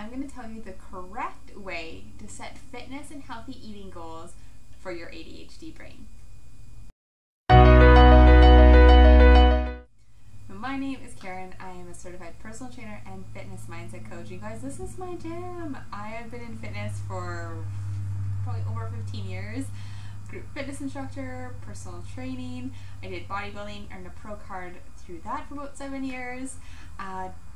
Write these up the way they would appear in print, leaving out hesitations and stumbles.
I'm going to tell you the correct way to set fitness and healthy eating goals for your ADHD brain. My name is Karen. I am a certified personal trainer and fitness mindset coach. You guys, this is my jam. I have been in fitness for probably over 15 years. Group fitness instructor, personal training. I did bodybuilding, earned a pro card through that for about 7 years.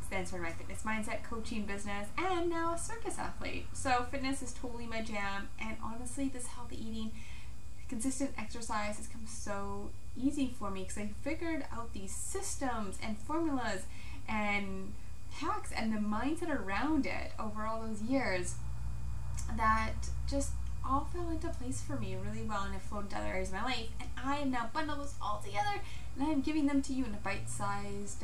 Then started my fitness mindset coaching business, and now a circus athlete. So fitness is totally my jam, and honestly, this healthy eating, consistent exercise has come so easy for me because I figured out these systems and formulas and hacks and the mindset around it over all those years that just all fell into place for me really well, and it flowed into other areas of my life, and I have now bundled this all together and I am giving them to you in a bite-sized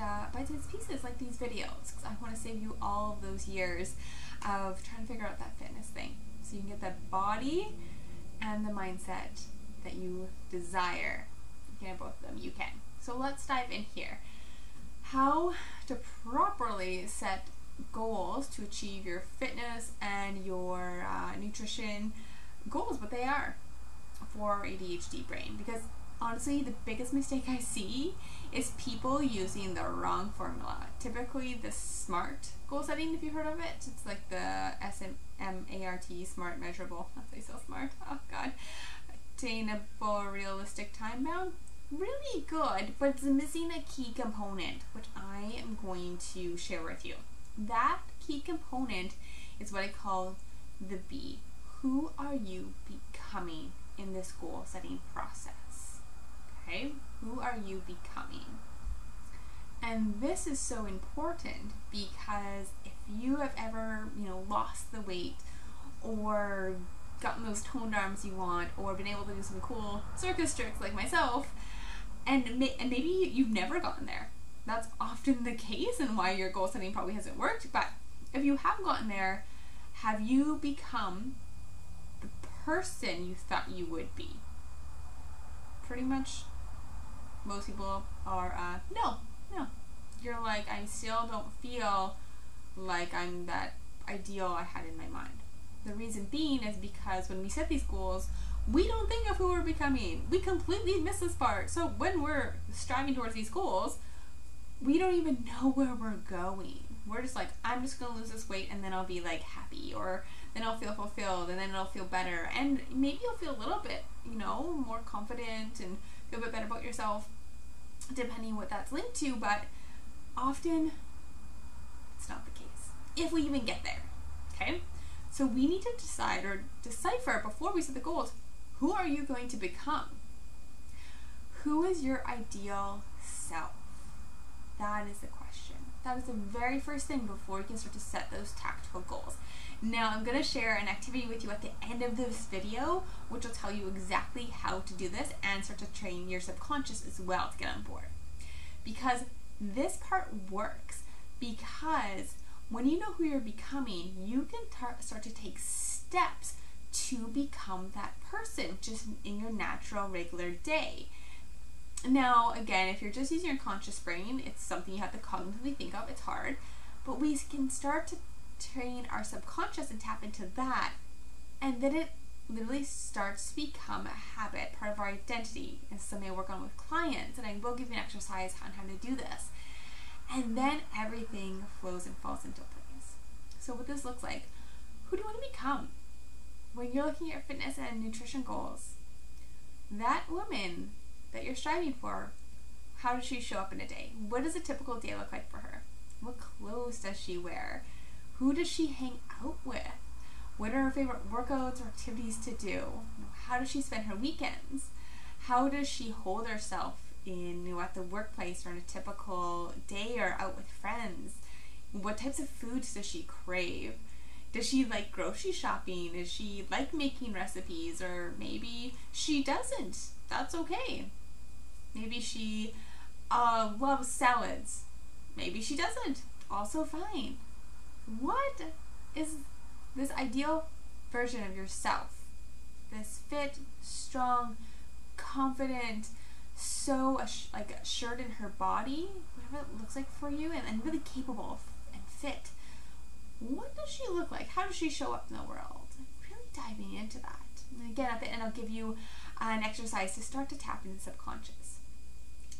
pieces like these videos, because I want to save you all of those years of trying to figure out that fitness thing so you can get the body and the mindset that you desire. You can have both of them, you can. So let's dive in here. How to properly set goals to achieve your fitness and your nutrition goals, what they are for ADHD brain. Because honestly, the biggest mistake I see is people using the wrong formula. Typically the SMART goal setting, if you've heard of it. It's like the SMART, SMART, measurable, that's why so smart, oh god. Attainable, realistic, time bound. Really good, but it's missing a key component, which I am going to share with you. That key component is what I call the B. Who are you becoming in this goal setting process? Okay, who are you becoming? And this is so important because if you have ever, lost the weight or gotten those toned arms you want, or been able to do some cool circus tricks like myself, and maybe you've never gotten there. That's often the case and why your goal setting probably hasn't worked. But if you have gotten there, have you become the person you thought you would be? Pretty much most people are no. You're like, I still don't feel like I'm that ideal I had in my mind. The reason being is because when we set these goals, we don't think of who we're becoming. We completely miss this part. So when we're striving towards these goals, we don't even know where we're going. We're just like, I'm just gonna lose this weight and then I'll be like happy, or then I'll feel fulfilled and then it'll feel better. And maybe you'll feel a little bit, more confident and feel a bit better about yourself, depending what that's linked to, but often it's not the case. If we even get there, okay? So we need to decide or decipher before we set the goals, who are you going to become? Who is your ideal self? That is the question. That is the very first thing before you can start to set those tactical goals. Now I'm going to share an activity with you at the end of this video, which will tell you exactly how to do this and start to train your subconscious as well to get on board. Because this part works, because when you know who you're becoming, you can start to take steps to become that person just in your natural, regular day. Now, again, if you're just using your conscious brain, it's something you have to cognitively think of. It's hard. But we can start to train our subconscious and tap into that. And then it literally starts to become a habit, part of our identity. It's something I work on with clients. And I will give you an exercise on how to do this. And then everything flows and falls into place. So what this looks like, who do you want to become? When you're looking at your fitness and nutrition goals, that woman that you're striving for, how does she show up in a day? What does a typical day look like for her? What clothes does she wear? Who does she hang out with? What are her favorite workouts or activities to do? How does she spend her weekends? How does she hold herself at the workplace or in a typical day or out with friends? What types of foods does she crave? Does she like grocery shopping? Does she like making recipes? Or maybe she doesn't. That's okay. Maybe she loves salads. Maybe she doesn't. Also fine. What is this ideal version of yourself? This fit, strong, confident, so assured in her body, whatever it looks like for you, and really capable and fit. what does she look like? How does she show up in the world? Really diving into that. And again, at the end, I'll give you an exercise to start to tap into the subconscious.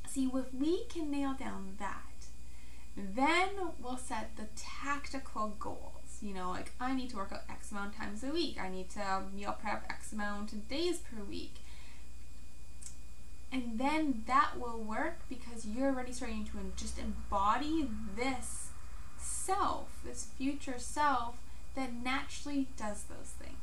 See, if we can nail down that, then we'll set the tactical goals. You know, like I need to work out X amount of times a week. I need to meal prep X amount of days per week. And then that will work because you're already starting to just embody this self, this future self that naturally does those things.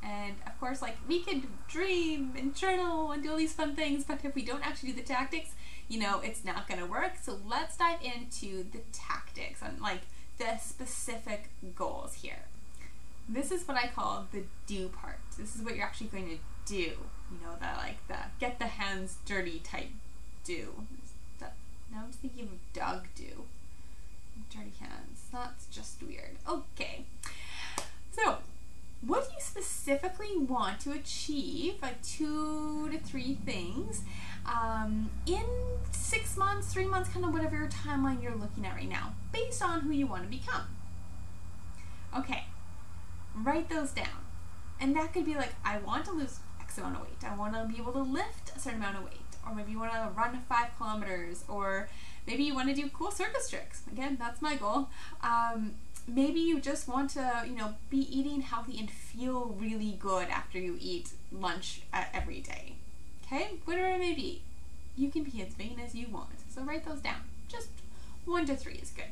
And of course, like, we could dream and journal and do all these fun things, but if we don't actually do the tactics, you know, it's not going to work. So let's dive into the tactics and like the specific goals here. This is what I call the do part. This is what you're actually going to do. You know, the get the hands dirty type do. Now I'm just thinking of dog do. Dirty hands. That's just weird. Okay. So, what do you specifically want to achieve, like 2 to 3 things, in 6 months, 3 months, kind of whatever your timeline you're looking at right now, based on who you want to become? Okay, write those down. And that could be like, I want to lose X amount of weight. I want to be able to lift a certain amount of weight. Or maybe you want to run 5 kilometers. Or maybe you want to do cool circus tricks. Again, that's my goal. Maybe you just want to, you know, be eating healthy and feel really good after you eat lunch every day. Okay? Whatever it may be. You can be as vain as you want. So write those down. Just 1 to 3 is good.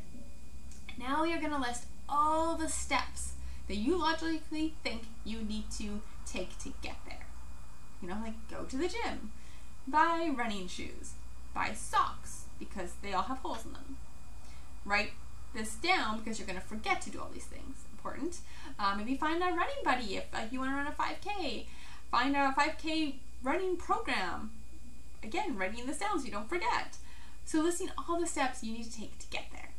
Now you're going to list all the steps that you logically think you need to take to get there. You know, like go to the gym, buy running shoes, buy socks because they all have holes in them. Write this down because you're going to forget to do all these things. Important. Maybe find a running buddy if you want to run a 5K. Find a 5K running program. Again, writing this down so you don't forget. So listing all the steps you need to take to get there.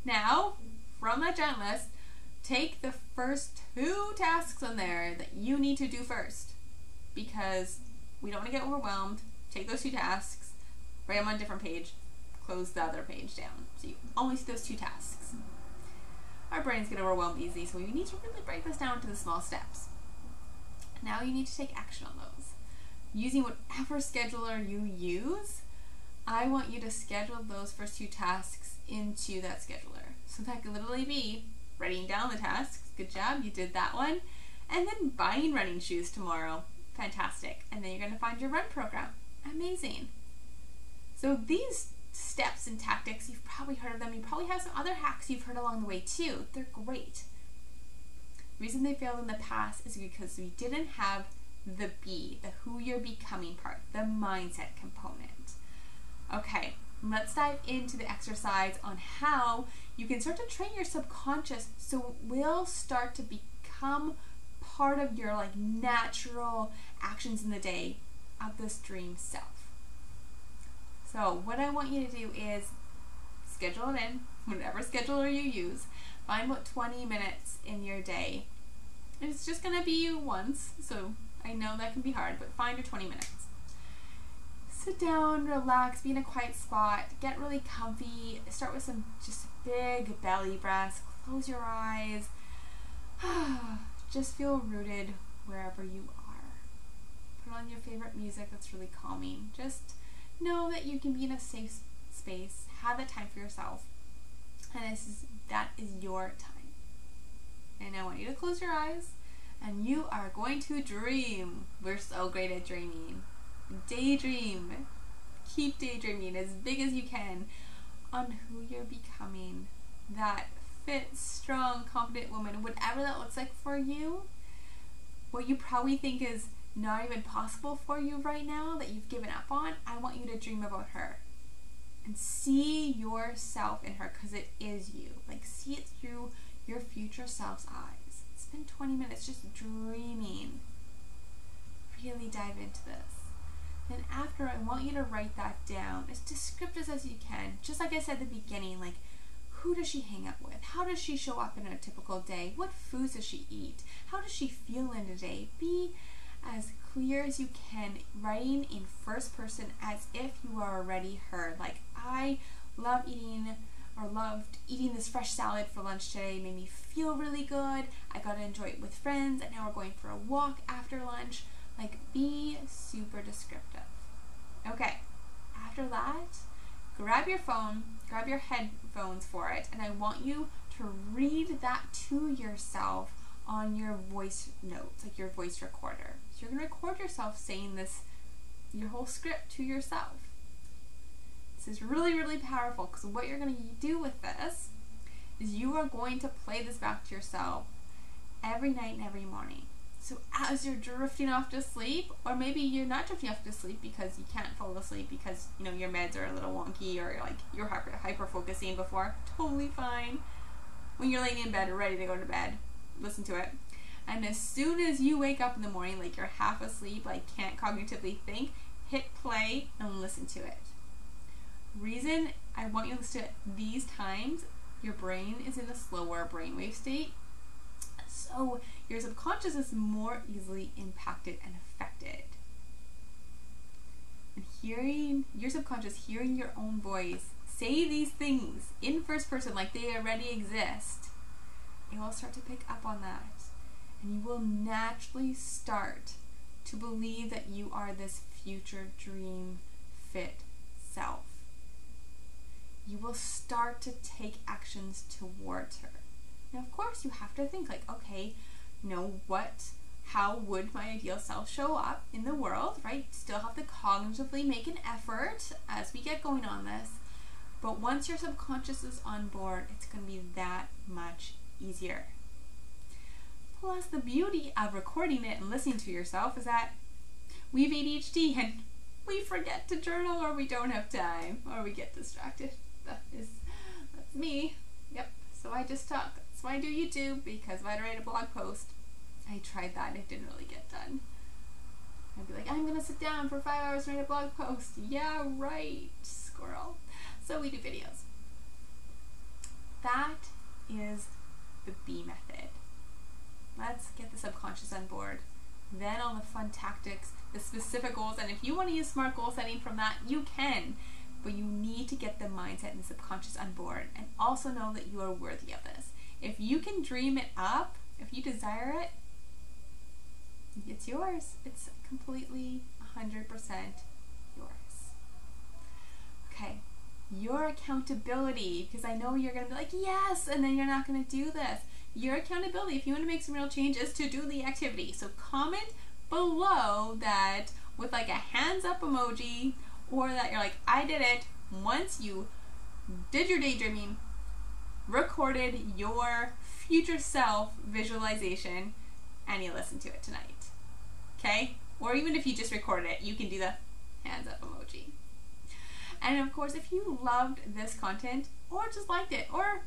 Now, from that giant list, take the first 2 tasks on there that you need to do first, because we don't want to get overwhelmed. Take those 2 tasks, write them on a different page, close the other page down. So you only see those 2 tasks. Our brains get overwhelmed easily, so we need to really break this down to the small steps. Now you need to take action on those. Using whatever scheduler you use, I want you to schedule those first 2 tasks into that scheduler. So that could literally be writing down the tasks. Good job, you did that one. And then buying running shoes tomorrow. Fantastic. And then you're going to find your run program. Amazing. So these steps and tactics, you've probably heard of them. You probably have some other hacks you've heard along the way too. They're great. The reason they failed in the past is because we didn't have the be, the who you're becoming part, the mindset component. Okay, let's dive into the exercise on how you can start to train your subconscious so it will start to become part of your like natural actions in the day of this dream self. So what I want you to do is schedule it in, whatever scheduler you use. Find about 20 minutes in your day. And it's just going to be once, so I know that can be hard, but find your 20 minutes. Sit down, relax, be in a quiet spot, get really comfy, start with some just big belly breaths, close your eyes, just feel rooted wherever you are. Put on your favorite music that's really calming. Just know that you can be in a safe space, have that time for yourself, and that is your time. And I want you to close your eyes, and you are going to dream. We're so great at dreaming. Daydream. Keep daydreaming as big as you can on who you're becoming. That fit, strong, confident woman, whatever that looks like for you. What you probably think is not even possible for you right now, that you've given up on, I want you to dream about her. And see yourself in her, because it is you. Like, see it through your future self's eyes. Spend 20 minutes just dreaming. Really dive into this. Then after, I want you to write that down as descriptive as you can. Just like I said at the beginning, like, who does she hang out with? How does she show up in a typical day? What foods does she eat? How does she feel in a day? Be as clear as you can, writing in first person as if you are already her. Like, I love eating or loved eating this fresh salad for lunch today, made me feel really good. I got to enjoy it with friends, and now we're going for a walk after lunch. Like, be super descriptive. Okay, after that, grab your phone, grab your headphones for it, and I want you to read that to yourself on your voice notes, like your voice recorder. So you're going to record yourself saying this, your whole script to yourself. This is really, really powerful, because what you're going to do with this is you are going to play this back to yourself every night and every morning. So as you're drifting off to sleep, or maybe you're not drifting off to sleep because you can't fall asleep because, you know, your meds are a little wonky, or like you're hyper focusing before, totally fine. When you're laying in bed, ready to go to bed, listen to it. And as soon as you wake up in the morning, like you're half asleep, like can't cognitively think, hit play and listen to it. Reason I want you to listen to it these times, your brain is in a slower brainwave state, so your subconscious is more easily impacted and affected. And hearing your subconscious, hearing your own voice say these things in first person like they already exist, it will start to pick up on that, and you will naturally start to believe that you are this future dream fit self. You will start to take actions towards her. Now, of course, you have to think like, okay, you know, how would my ideal self show up in the world, right? Still have to cognitively make an effort as we get going on this. But once your subconscious is on board, it's going to be that much easier. Plus, the beauty of recording it and listening to yourself is that we have ADHD and we forget to journal, or we don't have time, or we get distracted. That's me. Yep. So I just talk. That's why I do YouTube, because if I had to write a blog post, I tried that and it didn't really get done. I'd be like, I'm gonna sit down for 5 hours and write a blog post. Yeah, right, squirrel. So we do videos. That is the B method. Let's get the subconscious on board. Then all the fun tactics, the specific goals, and if you want to use SMART goal setting from that, you can. But you need to get the mindset and the subconscious on board, and also know that you are worthy of this. If you can dream it up, if you desire it, it's yours. It's completely 100% yours. Okay, your accountability, because I know you're going to be like, yes, and then you're not going to do this. Your accountability, if you want to make some real changes, to do the activity. So comment below that with like a hands up emoji, or that you're like, I did it once you did your daydreaming, recorded your future self visualization, and you listened to it tonight. Okay? Or even if you just recorded it, you can do the hands up emoji. And of course, if you loved this content, or just liked it, or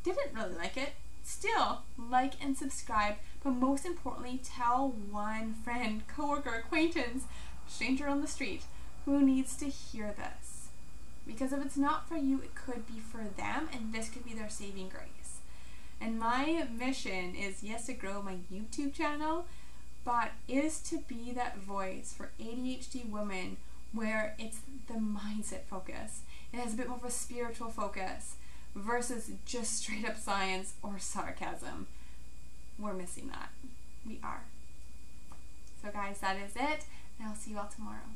didn't really like it, still like and subscribe, but most importantly, tell one friend, coworker, acquaintance, stranger on the street who needs to hear this. Because if it's not for you, it could be for them, and this could be their saving grace. And my mission is, yes, to grow my YouTube channel, but is to be that voice for ADHD women where it's the mindset focus. It has a bit more of a spiritual focus versus just straight up science or sarcasm. We're missing that. We are. So guys, that is it, and I'll see you all tomorrow.